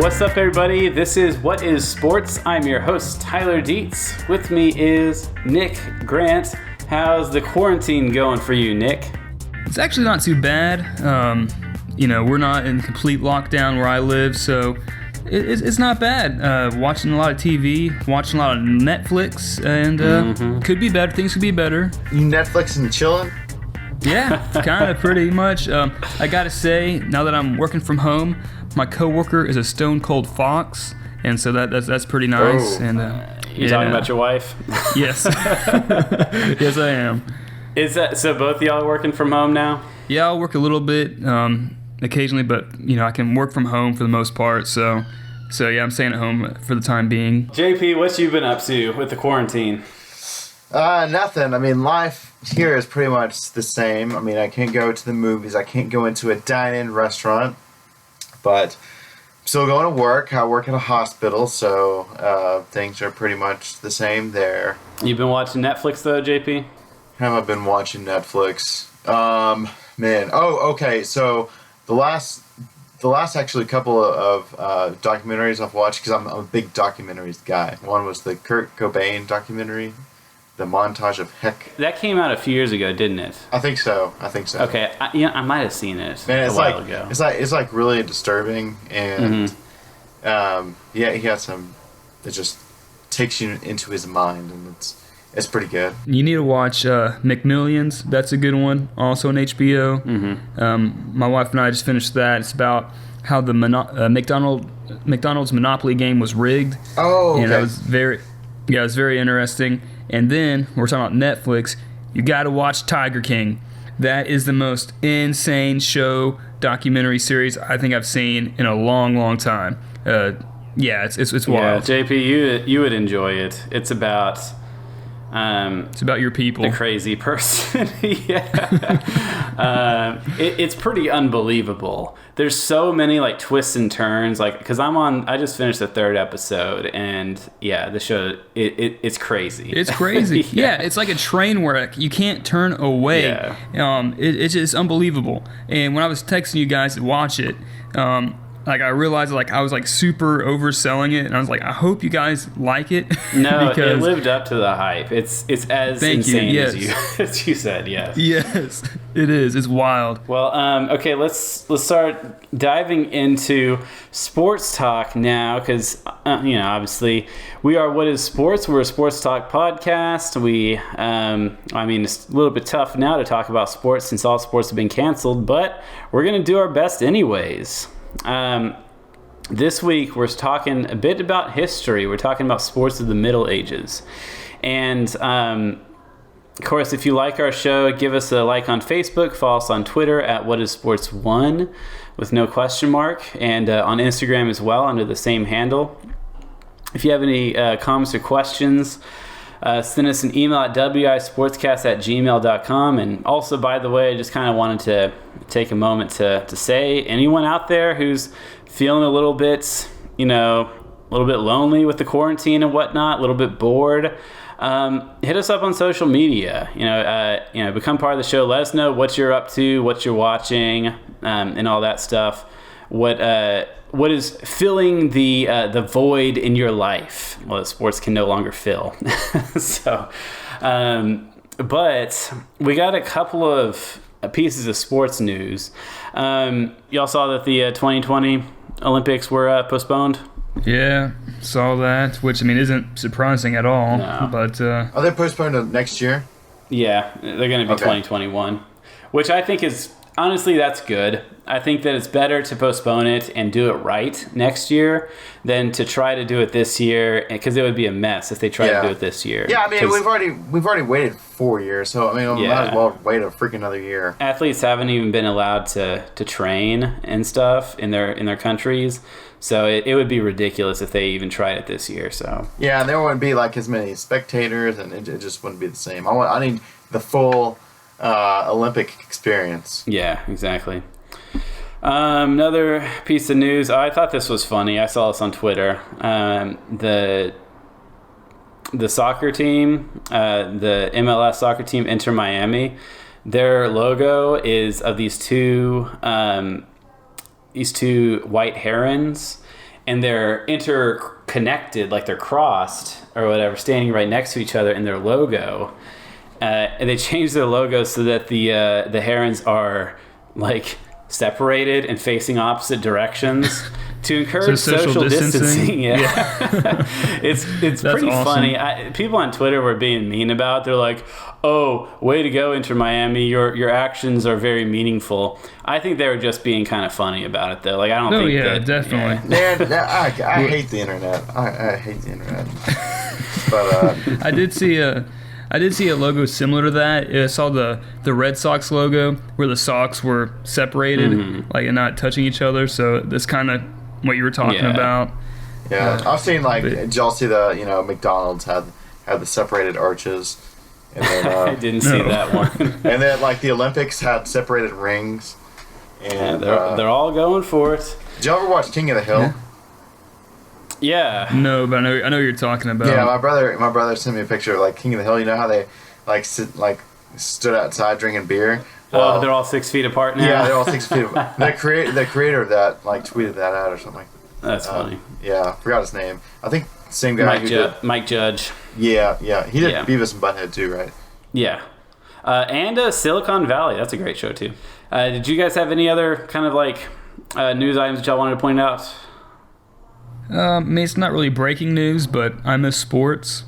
What's up, everybody? This is What is Sports? I'm your host, Tyler Dietz. With me is Nick Grant. How's the quarantine going for you, Nick? It's actually not too bad. We're not in complete lockdown where I live, so it's not bad. Watching a lot of TV, watching a lot of Netflix, and could be better. Things could be better. You Netflix and chilling? Yeah, kind of, pretty much. I gotta say, now that I'm working from home, my coworker is a stone cold fox, and so that's pretty nice. Oh. And You talking about your wife? Yes, yes, I am. Is that so? Both of y'all are working from home now? Yeah, I'll work a little bit occasionally, but I can work from home for the most part. So yeah, I'm staying at home for the time being. JP, what you been up to with the quarantine? Nothing. I mean, life here is pretty much the same. I mean, I can't go to the movies. I can't go into a dine-in restaurant. But I'm still going to work. I work at a hospital, so things are pretty much the same there. You been watching Netflix, though, JP? Have I been watching Netflix? Man. Oh, okay. So the last actually couple of documentaries I've watched, because I'm a big documentaries guy. One was the Kurt Cobain documentary, The Montage of Heck. That came out a few years ago, didn't it? I think so. Okay, I might have seen it Man, a while ago. It's like really disturbing, and he had some. It just takes you into his mind, and it's pretty good. You need to watch McMillions. That's a good one. Also on HBO. My wife and I just finished that. It's about how the McDonald's Monopoly game was rigged. Oh, okay. And it was very interesting. And then we're talking about Netflix. You got to watch Tiger King. That is the most insane documentary series I think I've seen in a long, long time. It's wild. Yeah, JP, you would enjoy it. It's about your people. The crazy person. Yeah. It's pretty unbelievable. There's so many like twists and turns, like, because I just finished the 3rd episode, and yeah, the show it's crazy. It's crazy. Yeah, it's like a train wreck. You can't turn away. Yeah. It's just unbelievable. And when I was texting you guys to watch it, I realized I was super overselling it, and I was like, I hope you guys like it. No, it lived up to the hype. It's as insane as you said. Yes. Yes, it is. It's wild. Well, okay, let's start diving into sports talk now, because obviously we are What is Sports. We're a sports talk podcast. It's a little bit tough now to talk about sports since all sports have been canceled, but we're gonna do our best anyways. This week we're talking a bit about history. We're talking about sports of the Middle Ages. And of course, if you like our show, give us a like on Facebook, follow us on Twitter at whatisports1 with no question mark, and on Instagram as well under the same handle. If you have any comments or questions, send us an email at wisportscast@gmail.com. And also, by the way, I just kind of wanted to take a moment to say, anyone out there who's feeling a little bit lonely with the quarantine and whatnot, a little bit bored, hit us up on social media. Become part of the show. Let us know what you're up to, what you're watching, and all that stuff. What is filling the void in your life? Well, sports can no longer fill. So, but we got a couple of pieces of sports news. Y'all saw that the 2020 Olympics were postponed? Yeah, saw that, which isn't surprising at all. No. But Are they postponed to next year? Yeah, they're going to be 2021, which I think is, honestly, that's good. I think that it's better to postpone it and do it right next year than to try to do it this year, because it would be a mess if they tried to do it this year. Yeah, we've already waited 4 years, so we might as well wait a freaking another year. Athletes haven't even been allowed to train and stuff in their countries, so it would be ridiculous if they even tried it this year. So yeah, and there wouldn't be as many spectators, and it just wouldn't be the same. I need the full Olympic experience. Yeah, exactly. Another piece of news. I thought this was funny. I saw this on Twitter. The soccer team, the MLS soccer team, Inter Miami, their logo is of these two white herons, and they're interconnected, like they're crossed or whatever, standing right next to each other in their logo. And they changed their logo so that the herons are like separated and facing opposite directions to encourage social distancing. Yeah. It's pretty awesome. funny. People on Twitter were being mean about it. They're like, "Oh, way to go, Inter Miami! Your actions are very meaningful." I think they were just being kind of funny about it, though. Like, I don't think. Oh yeah, that, definitely. Man, I hate the internet. I hate the internet. But I did see a logo similar to that. I saw the Red Sox logo where the socks were separated, like and not touching each other. So that's kind of what you were talking about. Yeah, I've seen did y'all see the McDonald's had the separated arches, and then I didn't see that one. and then like the Olympics had separated rings, and they're all going for it. Did y'all ever watch King of the Hill? Yeah. No, but I know what you're talking about. Yeah, my brother sent me a picture of like King of the Hill. You know how they stood outside drinking beer? Well, they're all 6 feet apart now. Yeah, they're all 6 feet apart. The creator of that tweeted that out or something. That's funny. Yeah, forgot his name. I think same guy Mike Judge. Yeah. He did Beavis and Butthead too, right? Yeah. And Silicon Valley. That's a great show too. Did you guys have any other kind of like news items that y'all wanted to point out? I mean, it's not really breaking news, but I miss sports.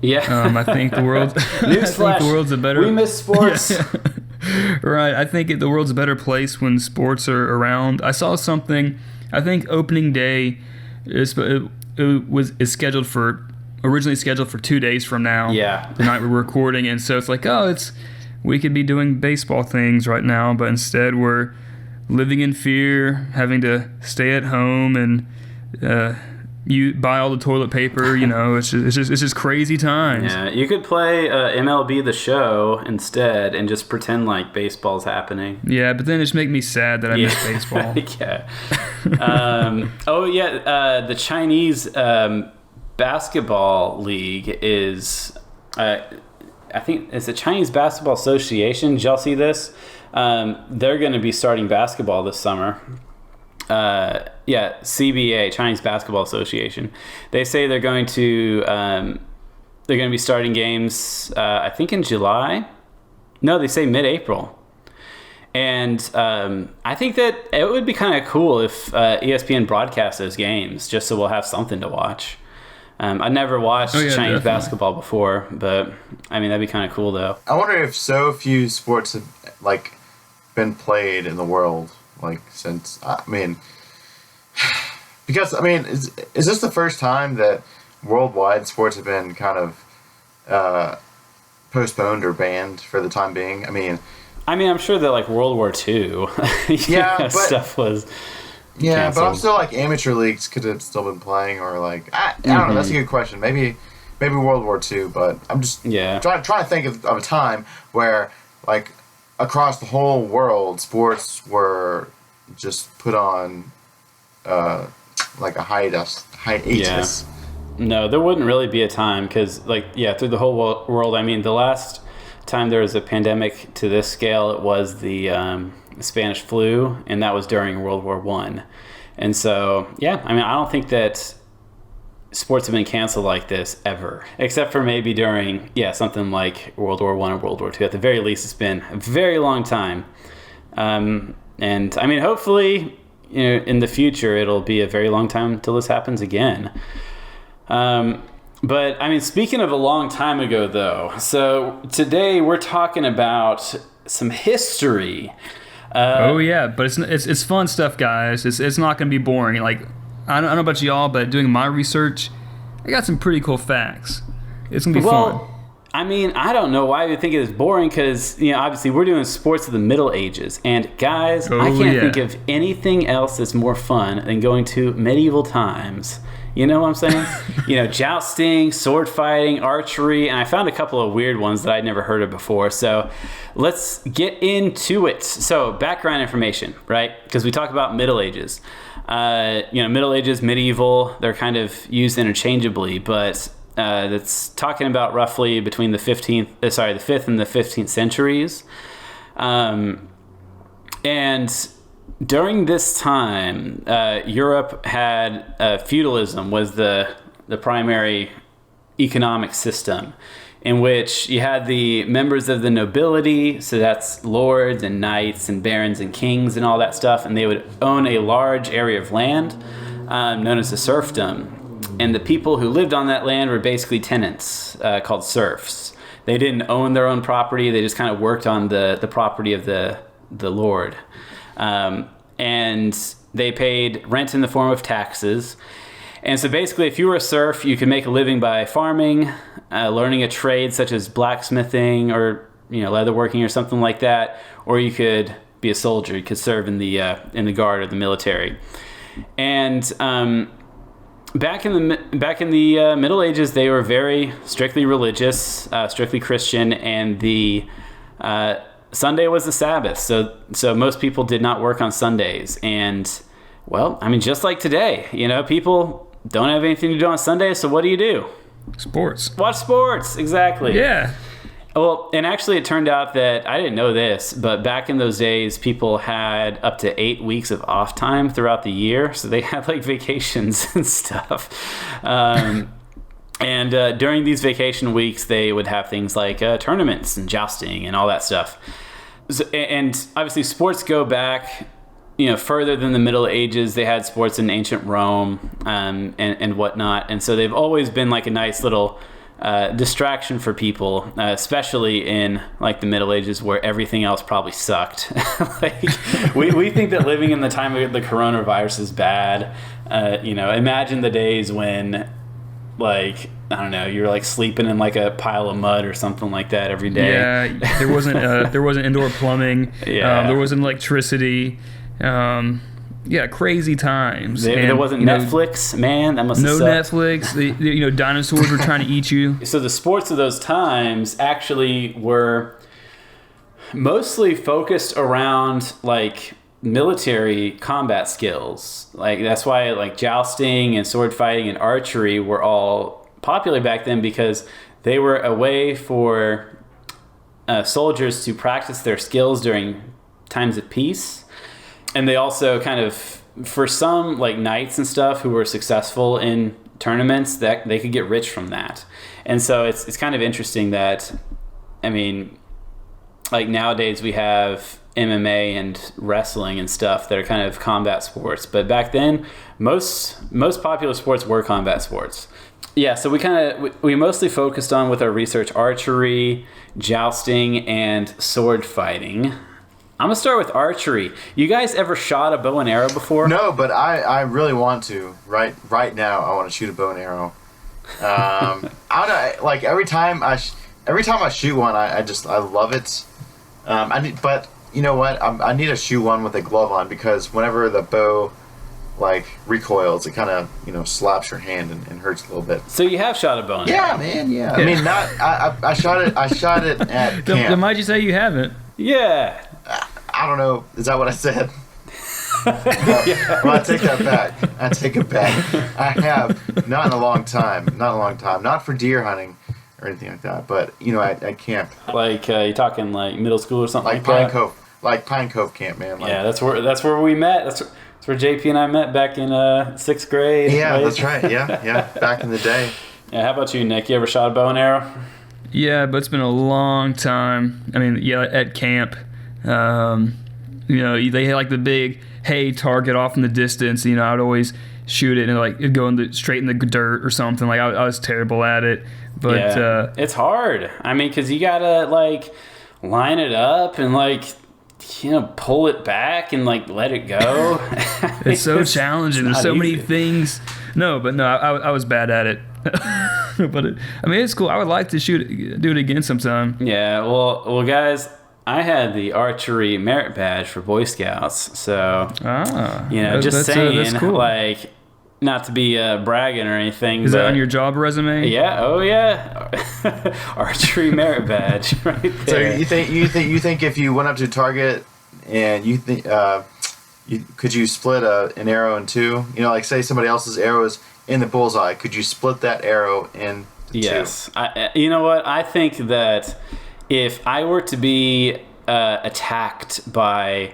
Yeah. I think the world. Newsflash. The world's a better. We miss sports. Right. I think the world's a better place when sports are around. I saw something. I think opening day is originally scheduled for 2 days from now. Yeah. The night we're recording, and so it's like, we could be doing baseball things right now, but instead we're living in fear, having to stay at home, and you buy all the toilet paper. It's just crazy times. Yeah, you could play MLB The Show instead and just pretend like baseball's happening. Yeah, but then it just make me sad that I miss baseball. Yeah. The Chinese basketball league is, I think it's the Chinese Basketball Association. Did y'all see this? They're going to be starting basketball this summer. CBA, Chinese Basketball Association. They say they're going to be starting games. I think in July. No, they say mid-April. And I think that it would be kind of cool if ESPN broadcasts those games, just so we'll have something to watch. I never watched Chinese basketball before, but I mean that'd be kind of cool though. I wonder if so few sports have been played in the world since because is this the first time that worldwide sports have been kind of postponed or banned for the time being? I mean, I'm sure that World War II, but stuff was. Yeah, canceled. But I'm still amateur leagues could have still been playing, or I don't know. That's a good question. Maybe World War II, but I'm just trying to think of a time where across the whole world, sports were just put on a hiatus. Yeah. No, there wouldn't really be a time because through the whole world. The last time there was a pandemic to this scale, it was the Spanish flu, and that was during World War I. And so, I don't think that sports have been canceled like this ever, except for maybe during, something like World War I or World War II. At the very least, it's been a very long time. And hopefully, in the future, it'll be a very long time till this happens again. But speaking of a long time ago, though, so today we're talking about some history. But it's fun stuff, guys. It's not going to be boring. I don't know about y'all, but doing my research, I got some pretty cool facts. It's going to be fun. I don't know why you think it is boring because, obviously we're doing sports of the Middle Ages. And guys, I can't think of anything else that's more fun than going to medieval times. You know what I'm saying? Jousting, sword fighting, archery, and I found a couple of weird ones that I'd never heard of before. So let's get into it. So background information, right? Because we talk about Middle Ages. Middle Ages, medieval, they're kind of used interchangeably, but that's talking about roughly between the 5th and the 15th centuries. And during this time, Europe had feudalism was the primary economic system, in which you had the members of the nobility, so that's lords and knights and barons and kings and all that stuff, and they would own a large area of land known as the serfdom. And the people who lived on that land were basically tenants called serfs. They didn't own their own property, they just kind of worked on the property of the lord. And they paid rent in the form of taxes. And so basically, if you were a serf, you could make a living by farming, learning a trade such as blacksmithing or leatherworking or something like that, or you could be a soldier. You could serve in the guard or the military. And back in the Middle Ages, they were very strictly religious, strictly Christian, and the Sunday was the Sabbath. So most people did not work on Sundays. And well, I mean, just like today, people don't have anything to do on Sunday, so what do? Sports. Watch sports, exactly. Yeah. Well, and actually it turned out that, I didn't know this, but back in those days, people had up to 8 weeks of off time throughout the year, so they had like vacations and stuff. And during these vacation weeks, they would have things like tournaments and jousting and all that stuff. So, and obviously sports go back further than the Middle Ages. They had sports in ancient Rome and whatnot. And so they've always been like a nice little distraction for people, especially in like the Middle Ages where everything else probably sucked. Like we think that living in the time of the coronavirus is bad. Imagine the days when like, I don't know, you're like sleeping in like a pile of mud or something like that every day. Yeah, there wasn't indoor plumbing. Yeah. There wasn't electricity. Crazy times. There wasn't Netflix, man. That must have sucked. Netflix. Dinosaurs were trying to eat you. So the sports of those times actually were mostly focused around like military combat skills. Like that's why like jousting and sword fighting and archery were all popular back then, because they were a way for soldiers to practice their skills during times of peace. And they also kind of, for some like knights and stuff who were successful in tournaments, that they could get rich from that. And so it's kind of interesting that, I mean, like nowadays we have MMA and wrestling and stuff that are kind of combat sports, but back then most popular sports were combat sports. Yeah, so we mostly focused on, with our research, archery, jousting, and sword fighting. I'm gonna start with archery. You guys ever shot a bow and arrow before? No, but I really want to. Right now, I want to shoot a bow and arrow. I don't know. Like every time I shoot one, I love it. But you know what? I need to shoot one with a glove on, because whenever the bow like recoils, it kind of slaps your hand and hurts a little bit. So you have shot a bow and arrow? Yeah, man. Yeah. I mean, I shot it at camp. Then why'd you say you haven't? Yeah. I don't know. Is that what I said? Well, I take that back. I take it back. I have not in a long time. Not for deer hunting or anything like that. But at camp. Like you talking like middle school or something like Pine that? Cove, like Pine Cove camp, man. Yeah, that's where we met. That's where JP and I met back in 6th grade. Yeah, right? that's right. Yeah, back in the day. Yeah, how about you, Nick? You ever shot a bow and arrow? Yeah, but it's been a long time. I mean, yeah, at camp. They had like the big hay target off in the distance. I would always shoot it and like it'd go straight in the dirt or something. Like I was terrible at it. But yeah, it's hard. I mean, because you gotta like line it up and like pull it back and like let it go. It's so challenging. There's so many things. No, I was bad at it. But it's cool. I would like to do it again sometime. Yeah. Well, guys. I had the archery merit badge for Boy Scouts, so just saying, that's cool. Like, not to be bragging or anything. Is that on your job resume? Yeah. Oh yeah. Archery merit badge, right there. So you think if you went up to target and you think could you split an arrow in two? Like say somebody else's arrow is in the bullseye, could you split that arrow in two? Yes. You know what? I think that if I were to be attacked by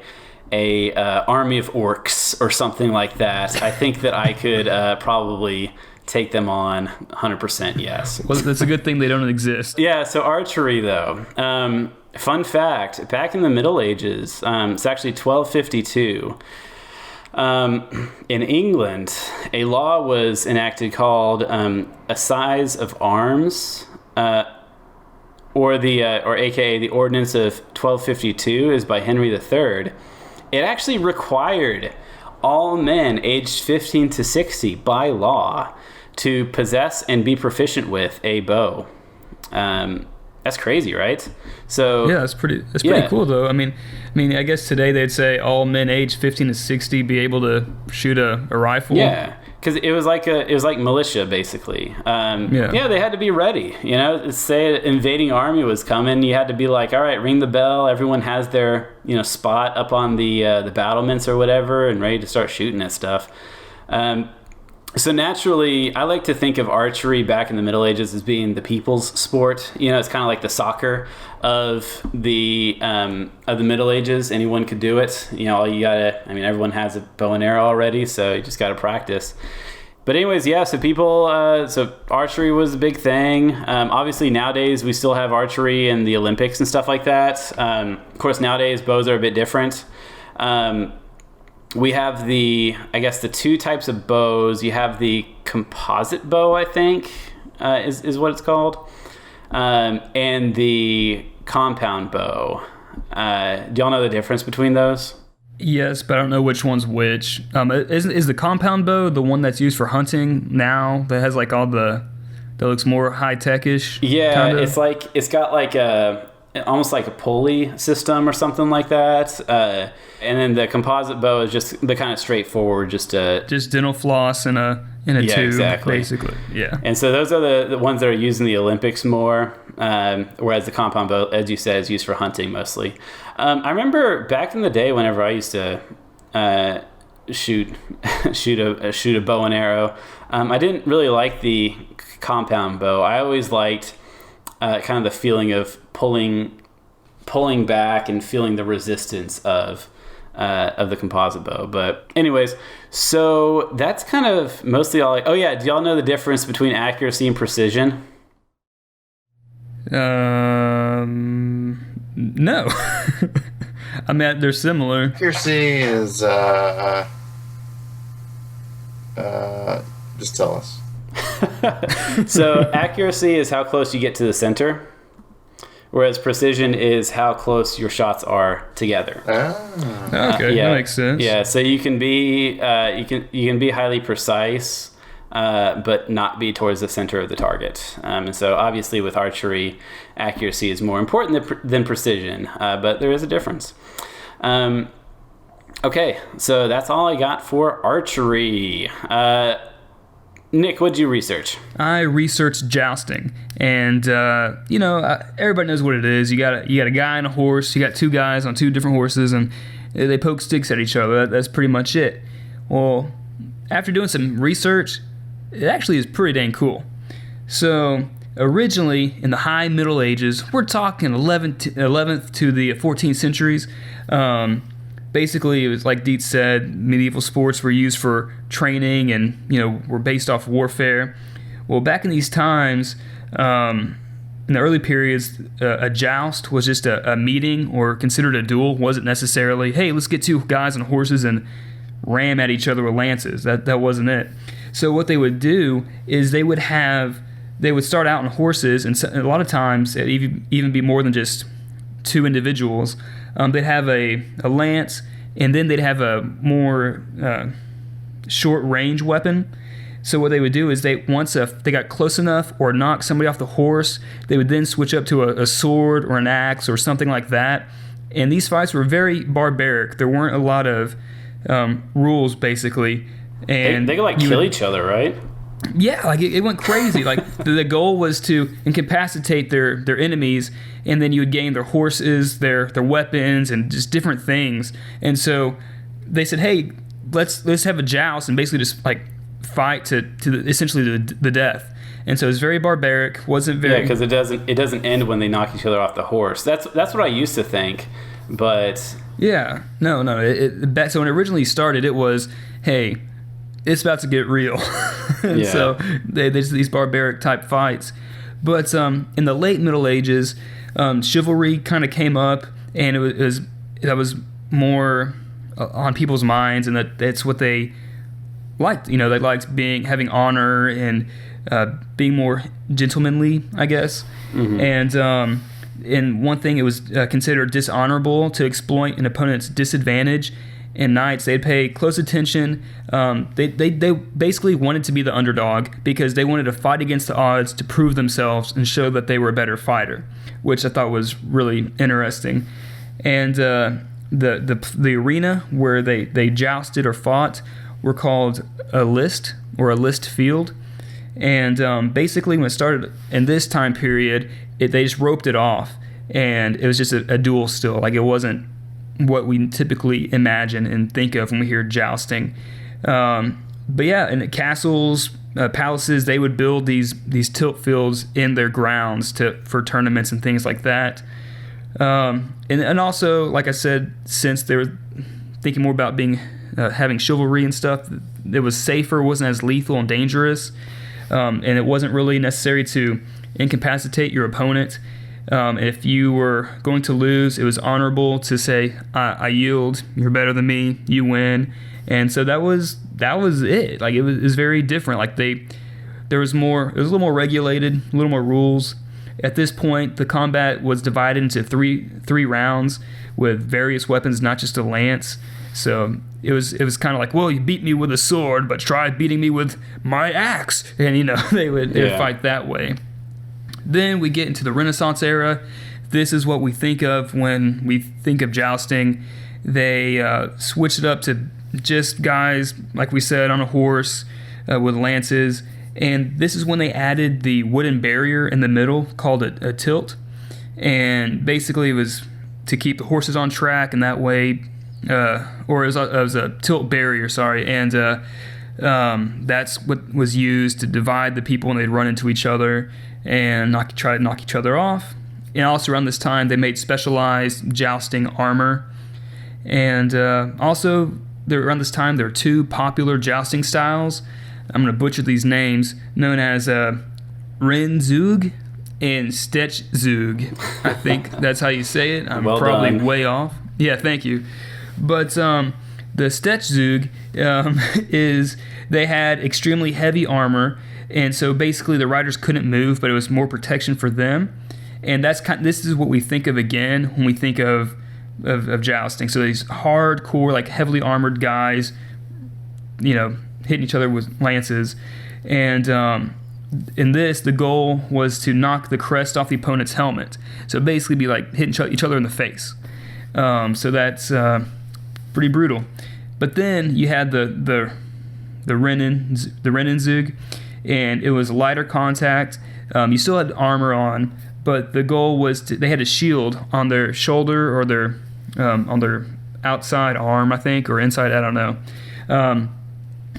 a army of orcs or something like that, I think that I could probably take them on 100%. Yes. Well, that's a good thing they don't exist. Yeah. So archery, though. Fun fact: back in the Middle Ages, it's actually 1252. In England, a law was enacted called Assize of Arms, or AKA the Ordinance of 1252, is by Henry III. It actually required all men aged 15 to 60 by law to possess and be proficient with a bow. That's crazy, right? So yeah, that's pretty cool though. I mean, I guess today they'd say all men aged 15 to 60 be able to shoot a rifle. Yeah, because it was like militia basically. Yeah, they had to be ready. You know, say an invading army was coming, you had to be like, all right, ring the bell. Everyone has their spot up on the battlements or whatever, and ready to start shooting at stuff. So naturally, I like to think of archery back in the Middle Ages as being the people's sport. It's kind of like the soccer of the Middle Ages. Anyone could do it. Everyone has a bow and arrow already, so you just got to practice. But anyways, yeah, so archery was a big thing. Obviously, nowadays, we still have archery in the Olympics and stuff like that. Of course, nowadays, bows are a bit different. We have the two types of bows. You have the composite bow, I think, is what it's called, and the compound bow. Do y'all know the difference between those? Yes, but I don't know which one's which. Is the compound bow the one that's used for hunting now, that has like all that looks more high-tech-ish? Yeah, kinda? it's got like almost like a pulley system or something like that. And then the composite bow is just the kind of straightforward, just dental floss in a tube, exactly. Basically. Yeah. And so those are the ones that are used in the Olympics more, whereas the compound bow, as you said, is used for hunting mostly. I remember back in the day whenever I used to shoot a bow and arrow, I didn't really like the compound bow. I always liked kind of the feeling of pulling back and feeling the resistance of the composite bow. But anyways, so that's kind of mostly all. Oh yeah, do y'all know the difference between accuracy and precision? No. I mean, they're similar. Accuracy is just tell us. So accuracy is how close you get to the center, whereas precision is how close your shots are together. Okay, yeah, that makes sense. Yeah, so you can be highly precise, but not be towards the center of the target. And so obviously with archery, accuracy is more important than precision, but there is a difference. Okay, so that's all I got for archery. Nick, what'd you research? I researched jousting, and everybody knows what it is. You got a guy and a horse. You got two guys on two different horses, and they poke sticks at each other. That's pretty much it. Well, after doing some research, it actually is pretty dang cool. So originally, in the high Middle Ages, we're talking 11th to the 14th centuries. Basically, it was like Dietz said, medieval sports were used for training and, were based off warfare. Well, back in these times, in the early periods, a joust was just a meeting or considered a duel. Wasn't necessarily, hey, let's get two guys on horses and ram at each other with lances. That wasn't it. So what they would do is they would start out on horses, and a lot of times it even be more than just two individuals. They'd have a lance, and then they'd have a more short-range weapon. So what they would do is once they got close enough or knocked somebody off the horse, they would then switch up to a sword or an axe or something like that. And these fights were very barbaric. There weren't a lot of rules, basically. And they could kill each other, right? Yeah, it went crazy. The goal was to incapacitate their enemies, and then you would gain their horses, their weapons, and just different things. And so they said, hey, let's have a joust and basically just fight to essentially the death. And so it was very barbaric. Wasn't very because it doesn't end when they knock each other off the horse. That's what I used to think, but yeah, no. So when it originally started, it was, hey, it's about to get real. And so there's these barbaric type fights. But in the late Middle Ages, chivalry kind of came up, and that was more on people's minds, and that's what they liked. They liked having honor and being more gentlemanly, I guess. Mm-hmm. And one thing, it was considered dishonorable to exploit an opponent's disadvantage. And knights, they'd pay close attention. They basically wanted to be the underdog because they wanted to fight against the odds to prove themselves and show that they were a better fighter, which I thought was really interesting. And the arena where they jousted or fought were called a list or a list field. And basically, when it started in this time period, they just roped it off, and it was just a duel still. Like, it wasn't what we typically imagine and think of when we hear jousting. But yeah, in castles, palaces, they would build these tilt fields in their grounds for tournaments and things like that. And also, like I said, since they were thinking more about having chivalry and stuff, it was safer, wasn't as lethal and dangerous, and it wasn't really necessary to incapacitate your opponent. If you were going to lose, it was honorable to say, I yield, you're better than me, you win. And so that was it. Like, it was very different. Like, it was a little more regulated, a little more rules. At this point, the combat was divided into three rounds with various weapons, not just a lance. So it was kind of like, well, you beat me with a sword, but try beating me with my axe. And they would fight that way. Then we get into the Renaissance era. This is what we think of when we think of jousting. They switched it up to just guys, like we said, on a horse with lances. And this is when they added the wooden barrier in the middle, called a tilt. And basically it was to keep the horses on track, and that way, or it was a tilt barrier, sorry. And that's what was used to divide the people when they'd run into each other and try to knock each other off. And also around this time, they made specialized jousting armor. And also, around this time, there were two popular jousting styles. I'm going to butcher these names, known as Rennzug and Stetchzug. I think that's how you say it. I'm probably done. Way off. Yeah, thank you. But the Stetchzug is, they had extremely heavy armor, and so basically the riders couldn't move, but it was more protection for them. And this is what we think of again when we think of jousting. So these hardcore, like heavily armored guys, hitting each other with lances. And in this, the goal was to knock the crest off the opponent's helmet. So basically be like hitting each other in the face. So that's pretty brutal. But then you had the Rennzug, and it was lighter contact. You still had armor on, but the goal was they had a shield on their shoulder or their on their outside arm, I think, or inside, I don't know.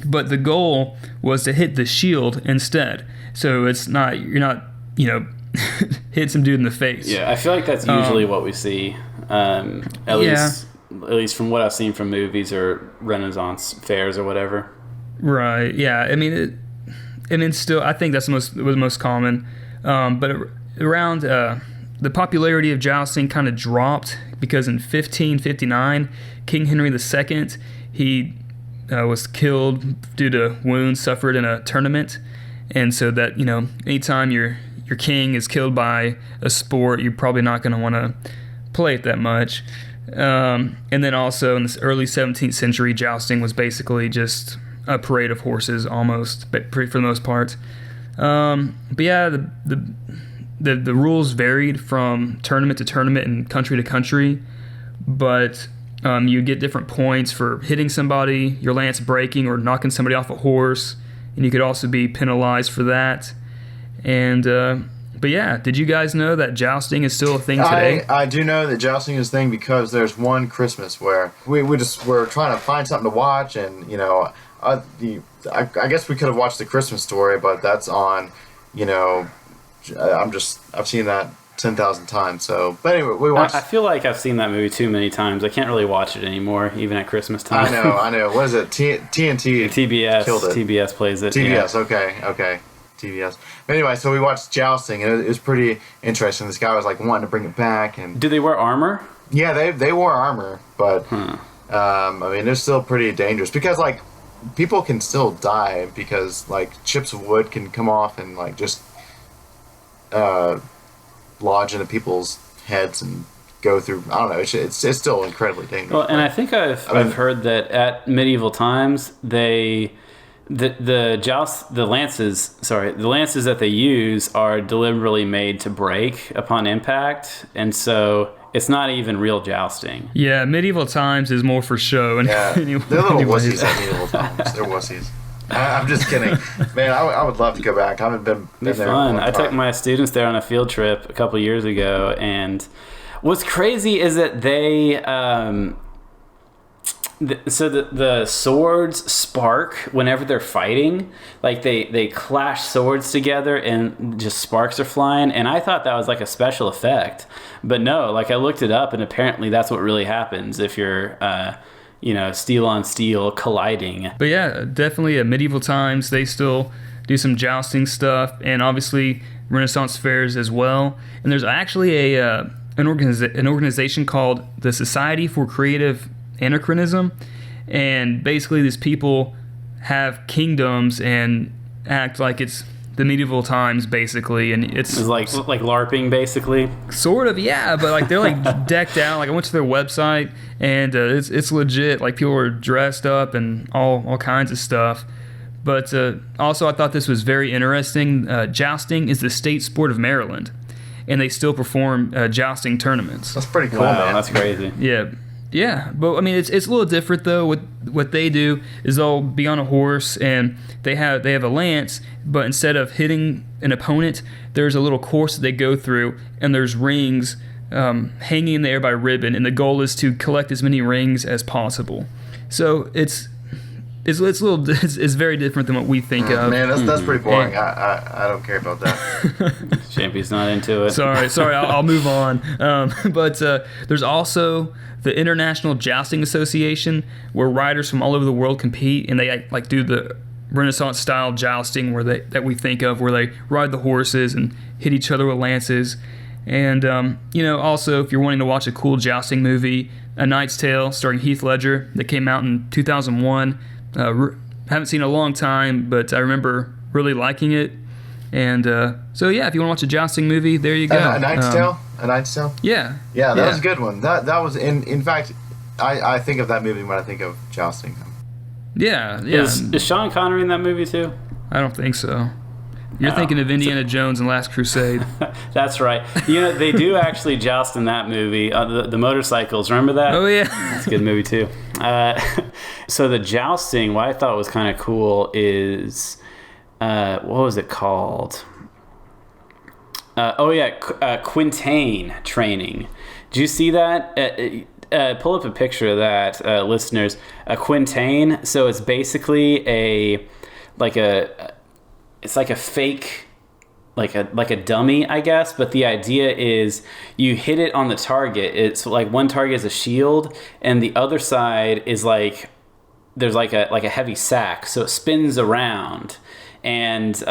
But the goal was to hit the shield instead. So you're not hit some dude in the face. Yeah, I feel like that's usually what we see. At least from what I've seen from movies or Renaissance fairs or whatever. Right. Yeah. I mean, still, I think that's the most common. But around the popularity of jousting kind of dropped because in 1559, King Henry II, he was killed due to wounds suffered in a tournament. And so that, anytime your king is killed by a sport, you're probably not going to want to play it that much. And then also in this early 17th century, jousting was basically just a parade of horses almost, but for the most part. But yeah, the rules varied from tournament to tournament and country to country, but you get different points for hitting somebody, your lance breaking, or knocking somebody off a horse, and you could also be penalized for that. And but yeah, did you guys know that jousting is still a thing today? I do know that jousting is a thing because there's one Christmas where we're trying to find something to watch, and I guess we could have watched The Christmas Story, but that's on I've seen that 10,000 times. So, but anyway, we watched. I feel like I've seen that movie too many times. I can't really watch it anymore, even at Christmas time. I know. What is it? TNT. TBS. Killed it. TBS plays it. TBS. Yeah. Okay. TBS. But anyway, so we watched Jousting, and it was pretty interesting. This guy was like wanting to bring it back, and do they wear armor? Yeah, they wore armor, but I mean, they're still pretty dangerous because like people can still die because like chips of wood can come off and like just lodge into people's heads and go through. I don't know. It's still incredibly dangerous. Well, and I think I've heard that at medieval times the lances that they use are deliberately made to break upon impact, and so it's not even real jousting. Yeah, medieval times is more for show. And yeah, they're little wussies at medieval times. They're wussies. I'm just kidding, man. I would love to go back. I haven't been there. Fun. I took my students there on a field trip a couple years ago, and what's crazy is that they. So the swords spark whenever they're fighting. Like they clash swords together and just sparks are flying. And I thought that was like a special effect, but no. Like I looked it up, and apparently that's what really happens if you're. Steel on steel colliding. But yeah, definitely at medieval times, they still do some jousting stuff, and obviously Renaissance fairs as well. And there's actually an organization called the Society for Creative Anachronism, and basically these people have kingdoms and act like it's the medieval times, basically, and it's like LARPing, basically. Sort of, yeah, but like they're like decked out. Like I went to their website, and it's legit. Like people are dressed up and all kinds of stuff. But also, I thought this was very interesting. Jousting is the state sport of Maryland, and they still perform jousting tournaments. That's pretty cool, wow, man. That's crazy. Yeah, but I mean it's a little different though. What they do is they'll be on a horse and they have a lance, but instead of hitting an opponent, there's a little course that they go through, and there's rings hanging in the air by ribbon, and the goal is to collect as many rings as possible. So it's very different than what we think of. Man, that's pretty boring. I don't care about that. Champy's not into it. Sorry, I'll move on. But there's also the International Jousting Association, where riders from all over the world compete, and they like do the Renaissance style jousting that we think of, where they ride the horses and hit each other with lances. And also if you're wanting to watch a cool jousting movie, A Knight's Tale starring Heath Ledger that came out in 2001. Haven't seen it in a long time, but I remember really liking it. And so yeah, if you want to watch a jousting movie, there you go. A Knight's Tale. A Knight's Tale. Yeah. Yeah, that was a good one. That was in fact, I think of that movie when I think of jousting. Yeah. Is Sean Connery in that movie too? I don't think so. You're thinking of Indiana Jones and Last Crusade. That's right. They do actually joust in that movie. The motorcycles, remember that? Oh, yeah. That's a good movie, too. So the jousting, what I thought was kind of cool is, what was it called? Quintain training. Did you see that? Pull up a picture of that, listeners. A quintain, so it's basically it's like a fake, like a dummy, I guess. But the idea is you hit it on the target. It's like one target is a shield, and the other side is like there's like a heavy sack, so it spins around, and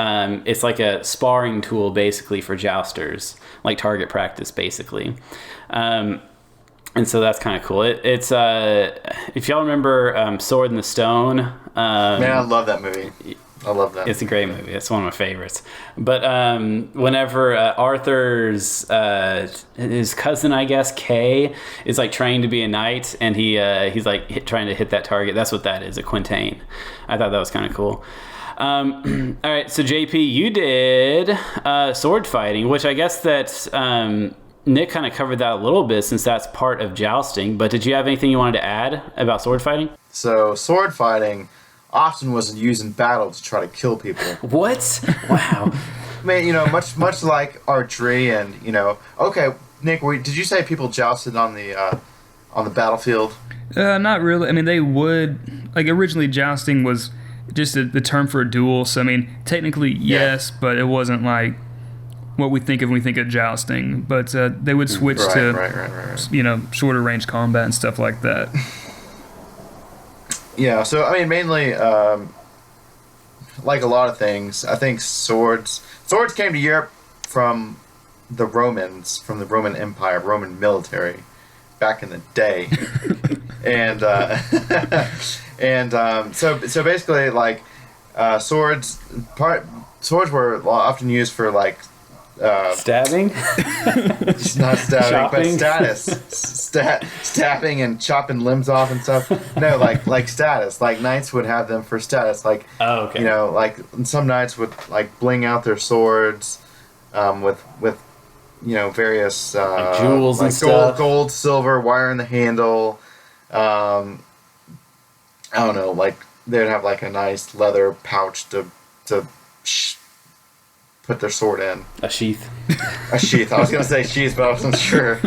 it's like a sparring tool basically for jousters, like target practice basically. And so that's kind of cool. It's if y'all remember Sword in the Stone. Man, I love that movie. I love that. It's a great movie. It's one of my favorites. But whenever Arthur's his cousin, I guess, Kay, is like trying to be a knight, and he's like trying to hit that target. That's what that is, a quintain. I thought that was kind of cool. All right, so JP, you did sword fighting, which I guess that Nick kind of covered that a little bit since that's part of jousting. But did you have anything you wanted to add about sword fighting? So sword fighting often was used in battle to try to kill people. What? Wow. I mean, much like archery, and okay, Nick, did you say people jousted on the battlefield? Not really. I mean, they would, like, originally jousting was just the term for a duel. So I mean, technically yes, but it wasn't like what we think of when we think of jousting. But they would switch to shorter range combat and stuff like that. Yeah, so I mean, mainly, like a lot of things, I think swords came to Europe from the Romans, from the Roman Empire, Roman military, back in the day, and so basically, like, swords were often used for like. Stabbing? Just not stabbing, Chopping? but stabbing and chopping limbs off and stuff. No, like status. Like knights would have them for status. Like, okay. Like some knights would like bling out their swords, with various like jewels like and stuff. gold, silver, wire in the handle. I don't know. Like they'd have like a nice leather pouch to put their sword in. A sheath. A sheath. I was going to say sheath, but I wasn't sure.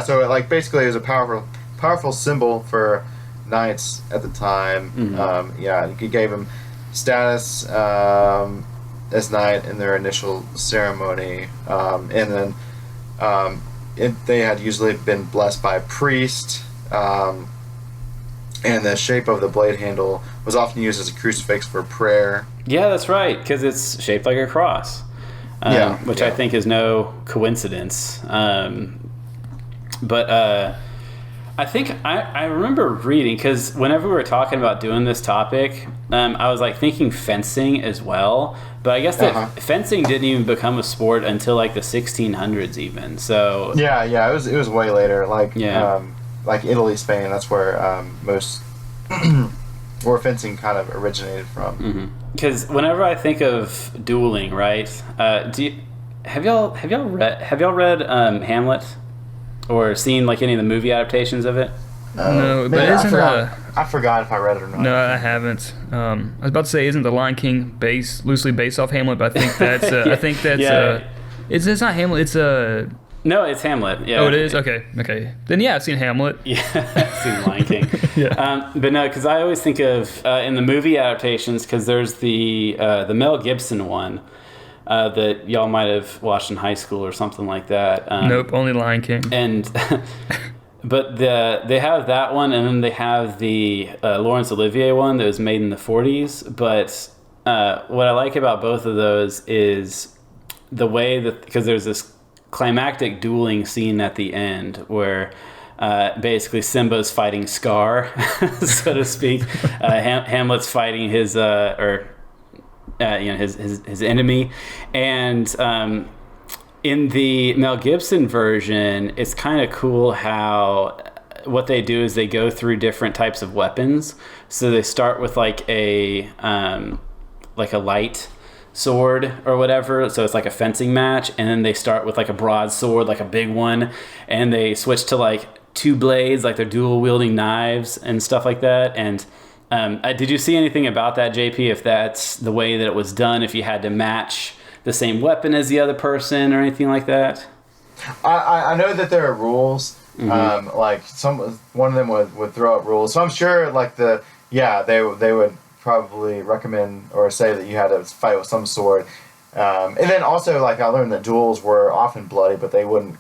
So like basically it was a powerful symbol for knights at the time. Mm-hmm. It gave them status as knight in their initial ceremony, and then they had usually been blessed by a priest. And the shape of the blade handle was often used as a crucifix for prayer. Yeah, that's right, because it's shaped like a cross. Which I think is no coincidence. But I think I remember reading, because whenever we were talking about doing this topic, I was like thinking fencing as well. But I guess that fencing didn't even become a sport until like the 1600s even. So it was way later. Like Italy, Spain, that's where most where fencing kind of originated from. Because whenever I think of dueling, right? Have y'all read Hamlet or seen like any of the movie adaptations of it? No, but I forgot if I read it or not. No, I haven't. I was about to say, isn't The Lion King loosely based off Hamlet? But I think that's it's not Hamlet. It's No, it's Hamlet. Yeah. Oh, it is? Okay. Then yeah, I've seen Hamlet. Yeah, I've seen Lion King. Yeah. But no, because I always think of in the movie adaptations, because there's the Mel Gibson one that y'all might have watched in high school or something like that. Nope, only Lion King. And but they have that one, and then they have the Laurence Olivier one that was made in the 40s. But what I like about both of those is the way that, because there's this climactic dueling scene at the end where basically Simba's fighting Scar, so to speak. Hamlet's fighting his his enemy, and in the Mel Gibson version, it's kind of cool how what they do is they go through different types of weapons. So they start with like a light sword or whatever, so it's like a fencing match, and then they start with like a broadsword, like a big one, and they switch to like two blades, like they're dual wielding knives and stuff like that. And did you see anything about that, JP, if that's the way that it was done, if you had to match the same weapon as the other person or anything like that? I know that there are rules. Like one of them would throw out rules, so I'm sure like they would probably recommend or say that you had to fight with some sword, and then also like I learned that duels were often bloody, but they would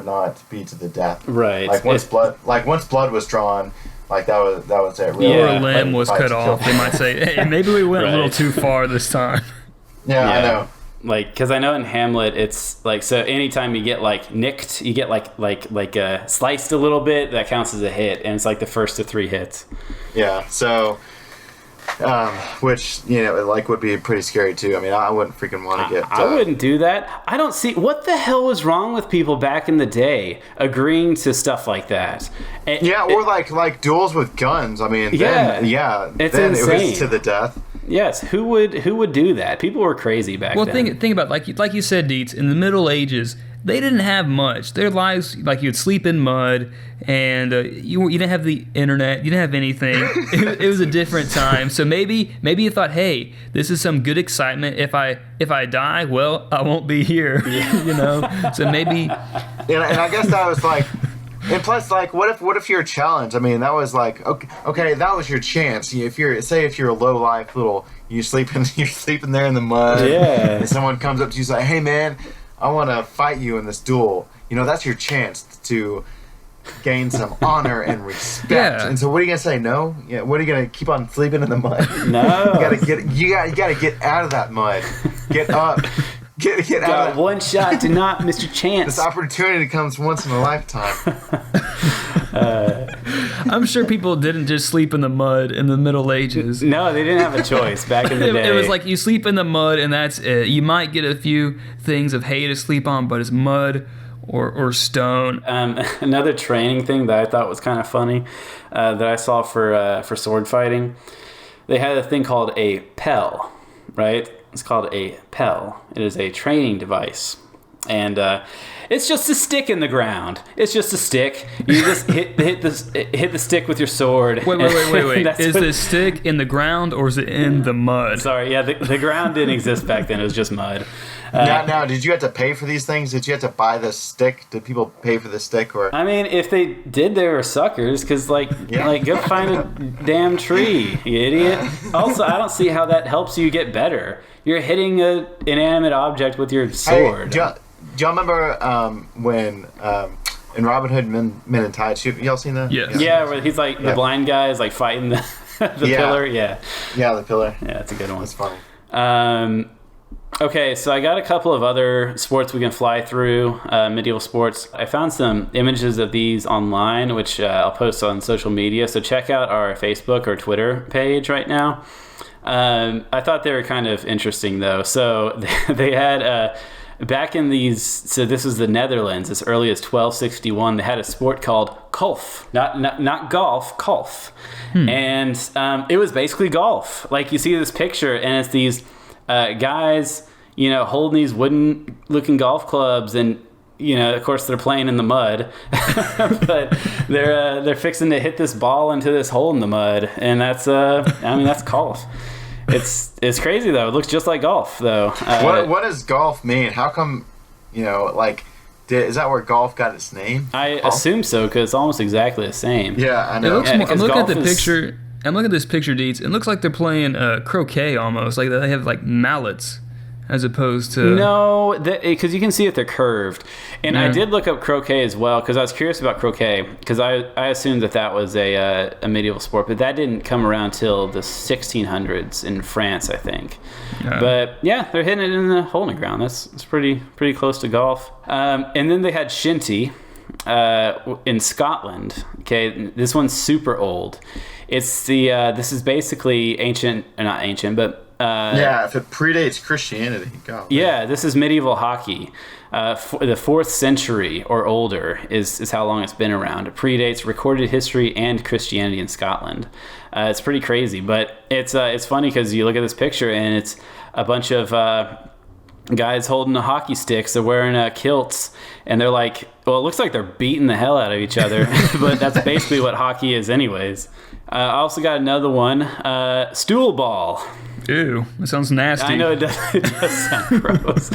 not be to the death. Right. Like once blood was drawn, like that was it. Really. Or a limb was cut off. They might say, "Hey, maybe we went a little too far this time." Yeah, I know. Like, because I know in Hamlet, it's like, so anytime you get like nicked, you get like sliced a little bit, that counts as a hit, and it's like the first of 3 hits. Yeah. So. Which like would be pretty scary too. I mean, I wouldn't freaking want to get. I wouldn't do that. I don't see what the hell was wrong with people back in the day agreeing to stuff like that. Or like duels with guns. I mean, it's then insane. It was to the death. Yes, who would do that? People were crazy back then. Well, think about like you said, Dietz, in the Middle Ages, they didn't have much. Their lives, like you'd sleep in mud, and you didn't have the internet, you didn't have anything. It was a different time. So maybe you thought, hey, this is some good excitement. If I die, well, I won't be here. So maybe. And I guess that was like And plus, like, what if you're challenged? I mean, that was like okay, that was your chance. If you're a low life little, you're sleeping there in the mud. Yeah. And someone comes up to you and like, hey man, I want to fight you in this duel. That's your chance to gain some honor and respect. Yeah. And so, what are you gonna say? No? Yeah. What are you gonna keep on sleeping in the mud? No. You gotta get out of that mud. Get up. Get out Got of that. one shot to not Mr. Chance. This opportunity comes once in a lifetime. I'm sure people didn't just sleep in the mud in the Middle Ages. No, they didn't have a choice back in the day. It was like you sleep in the mud and that's it. You might get a few things of hay to sleep on, but it's mud or stone. Another training thing that I thought was kind of funny that I saw for sword fighting, they had a thing called a pel, right? It's called a pel. It is a training device. And it's just a stick in the ground. It's just a stick. You just hit the stick with your sword. Wait. Is the stick in the ground or is it in the mud? Sorry, yeah, the ground didn't exist back then. It was just mud. Now, did you have to pay for these things? Did you have to buy the stick? Did people pay for the stick? Or I mean, if they did, they were suckers. Because go find a damn tree, you idiot. Also, I don't see how that helps you get better. You're hitting an inanimate object with your sword. Hey, do y'all remember when in Robin Hood Men in Tights? Y'all seen that? Yes. Yeah, where he's like the blind guy is like fighting the pillar. Yeah. Yeah, the pillar. Yeah, that's a good one. That's funny. Okay, so I got a couple of other sports we can fly through, medieval sports. I found some images of these online, which I'll post on social media. So check out our Facebook or Twitter page right now. I thought they were kind of interesting, though. So they had... back in these, so this was the Netherlands, as early as 1261, they had a sport called kolf. Not golf, kolf. And it was basically golf. Like, you see this picture, and it's these guys, holding these wooden-looking golf clubs, and, of course, they're playing in the mud. But they're fixing to hit this ball into this hole in the mud, and that's golf. It's crazy though. It looks just like golf though. What does golf mean? How come, is that where golf got its name? I assume so because it's almost exactly the same. Yeah, I know. I'm looking at the picture. I'm looking at this picture, Deets. It looks like they're playing croquet almost. Like they have like mallets as opposed to... No, because you can see that they're curved. And I did look up croquet as well because I was curious about croquet because I assumed that was a medieval sport, but that didn't come around till the 1600s in France, I think. But yeah, they're hitting it in the hole in the ground. It's pretty close to golf. And then they had shinty in Scotland. Okay, this one's super old. It's this is basically not ancient, but if it predates Christianity. God, yeah, this is medieval hockey. The 4th century or older is how long it's been around. It predates recorded history and Christianity in Scotland. It's pretty crazy, but it's funny because you look at this picture and it's a bunch of guys holding the hockey sticks. They're wearing kilts, and they're like, well, it looks like they're beating the hell out of each other, but that's basically what hockey is anyways. I also got another one, stool ball. Ew, that sounds nasty. I know it does sound gross.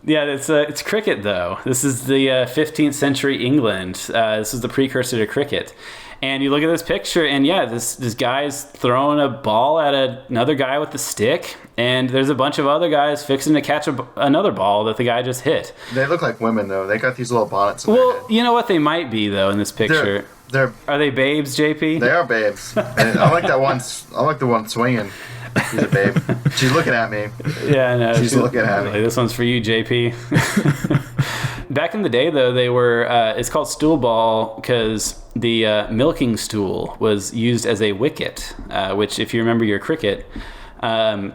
It's cricket though. This is the 15th century England. This is the precursor to cricket. And you look at this picture, and this guy's throwing a ball at another guy with the stick, and there's a bunch of other guys fixing to catch another ball that the guy just hit. They look like women though. They got these little bonnets on their head. You know what they might be though in this picture. Are they babes, JP? They are babes. And I like that one. I like the one swinging. She's a babe. She's looking at me. Yeah, I know. She's looking at me. Like, this one's for you, JP. Back in the day, though, they were. It's called stool ball because the milking stool was used as a wicket. Which, if you remember your cricket, the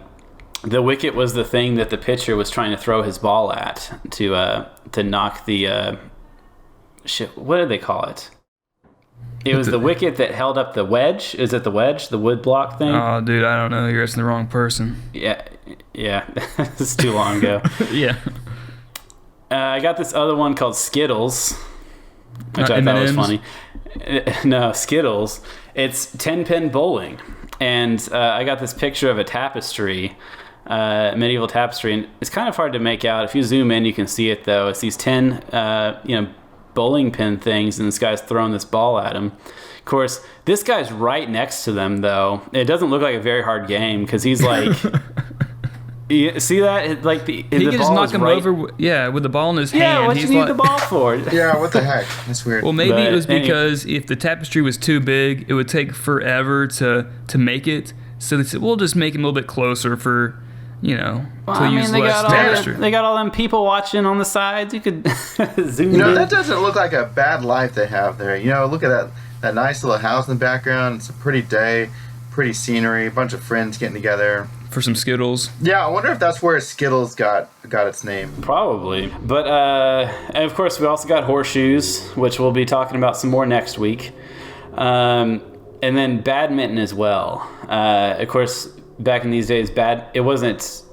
wicket was the thing that the pitcher was trying to throw his ball at to knock the. What did they call it? It was the wicket that held up the wedge. Is it the wedge, the wood block thing? Oh, dude, I don't know. You're asking the wrong person. Yeah. It's too long ago. Yeah. I got this other one called Skittles, which I thought was funny. No, Skittles. It's 10-pin bowling. And I got this picture of a tapestry medieval tapestry, and it's kind of hard to make out. If you zoom in, you can see it though. It's these 10 bowling pin things, and this guy's throwing this ball at him. Of course, this guy's right next to them though. It doesn't look like a very hard game because he's like. You see that? Like he can just knock him over. With the ball in his hand. Yeah, what you need the ball for? Yeah, what the heck? That's weird. Well, maybe it was because if the tapestry was too big, it would take forever to make it. So they said, we'll just make him a little bit closer for, to use less tapestry. They got all them people watching on the sides. You could zoom in. That doesn't look like a bad life they have there. Look at that nice little house in the background. It's a pretty day, pretty scenery, a bunch of friends getting together. For some Skittles. Yeah, I wonder if that's where Skittles got its name. Probably. But, and of course, we also got Horshoes, which we'll be talking about some more next week. And then badminton as well. Of course, back in these days, it wasn't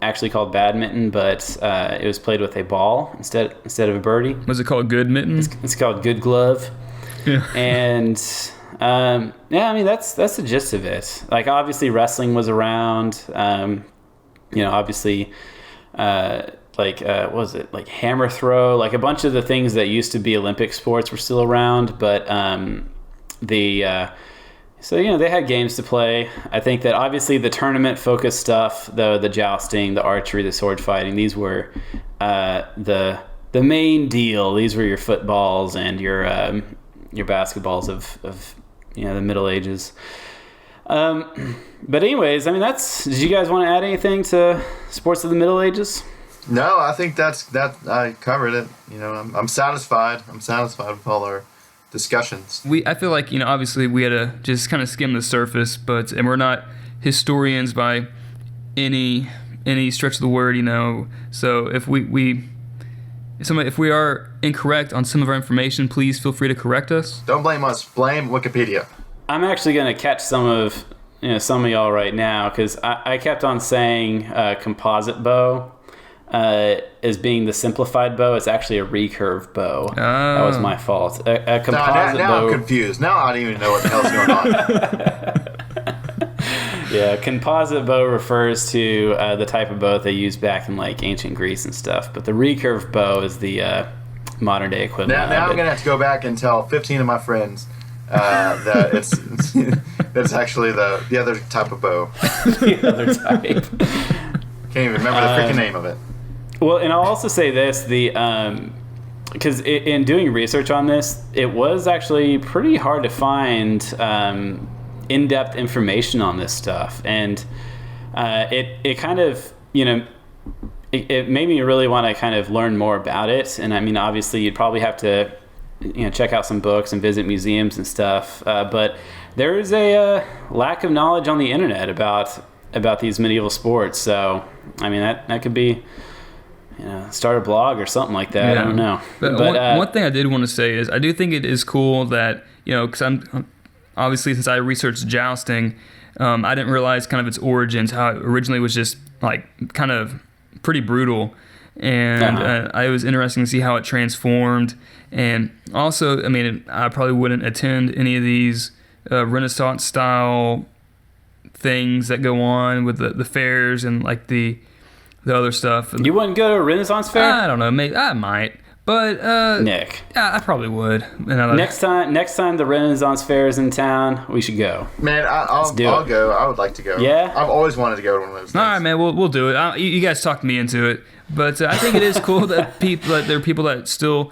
actually called badminton, but it was played with a ball instead of a birdie. Was it called good mitten? It's called good glove. Yeah. And... that's the gist of it. Like, obviously wrestling was around, obviously, what was it? Like hammer throw, like a bunch of the things that used to be Olympic sports were still around, but, they had games to play. I think that obviously the tournament focused stuff, the jousting, the archery, the sword fighting, these were, the main deal. These were your footballs and your basketballs of the Middle Ages. But anyways, did you guys want to add anything to sports of the Middle Ages? No, I think that I covered it. I'm satisfied. I'm satisfied with all our discussions. I feel like, obviously we had to just kind of skim the surface, and we're not historians by any stretch of the word, So if if we are incorrect on some of our information, please feel free to correct us. Don't blame us. Blame Wikipedia. I'm actually going to catch some of y'all right now because I kept on saying composite bow as being the simplified bow. It's actually a recurve bow. That was my fault. A composite now bow. I'm confused. Now I don't even know what the hell's going on. Yeah, composite bow refers to the type of bow they used back in like ancient Greece and stuff, but the recurve bow is the modern day equivalent. Now I'm gonna have to go back and tell 15 of my friends that it's actually the other type of bow. The other type. Can't even remember the freaking name of it. Well, and I'll also say this: because in doing research on this, it was actually pretty hard to find in-depth information on this stuff, and it kind of it made me really want to kind of learn more about it. And obviously you'd probably have to check out some books and visit museums and stuff, but there is a lack of knowledge on the internet about these medieval sports. So that could be start a blog or something like that. Yeah. I don't know. But one thing I did want to say is I do think it is cool that because I'm obviously, since I researched jousting, I didn't realize kind of its origins, how it originally was just like kind of pretty brutal. And it was interesting to see how it transformed. And also, I probably wouldn't attend any of these Renaissance style things that go on with the fairs and like the other stuff. You wouldn't go to a Renaissance fair? I don't know. Maybe I might. But Nick, I probably would. Next time the Renaissance Fair is in town, we should go. Man, I'll go. I would like to go. Yeah, I've always wanted to go to one of those things. All right, man, we'll do it. You guys talked me into it, but I think it is cool that there are people that still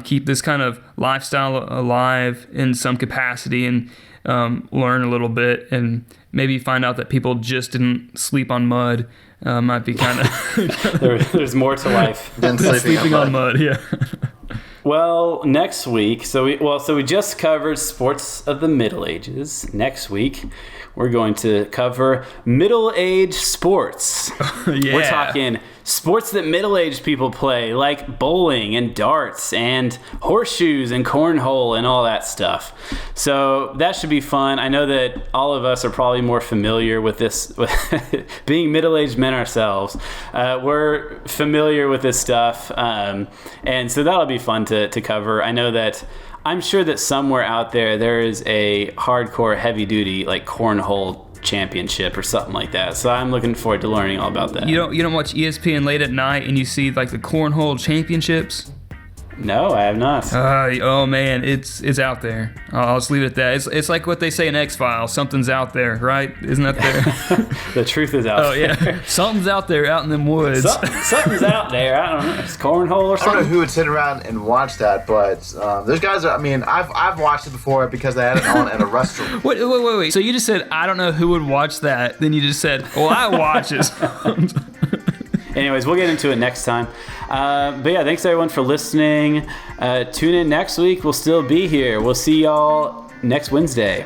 keep this kind of lifestyle alive in some capacity and learn a little bit and maybe find out that people just didn't sleep on mud. Might be kind of there's more to life than sleeping on mud. Yeah. Well, next week, so we just covered sports of the Middle Ages. Next week, we're going to cover middle-aged sports. Yeah. We're talking sports that middle-aged people play, like bowling and darts and horseshoes and cornhole and all that stuff. So that should be fun. I know that all of us are probably more familiar with this, being middle-aged men ourselves. We're familiar with this stuff, and so that'll be fun to cover. I'm sure that somewhere out there is a hardcore, heavy-duty, like cornhole championship or something like that. So I'm looking forward to learning all about that. You don't watch ESPN late at night and you see like the cornhole championships? No, I have not. Oh man, it's out there. I'll just leave it at that. It's like what they say in X-Files. Something's out there, right? Isn't that there? The truth is out there. Oh yeah, something's out there, out in them woods. Something's out there. I don't know. It's cornhole or I don't know something. who would sit around and watch that, but those guys are. I mean, I've watched it before because they had it on at a restaurant. Wait. So you just said I don't know who would watch that. Then you just said, well, I watch it. Anyways, we'll get into it next time. But yeah, thanks everyone for listening. Tune in next week. We'll still be here. We'll see y'all next Wednesday.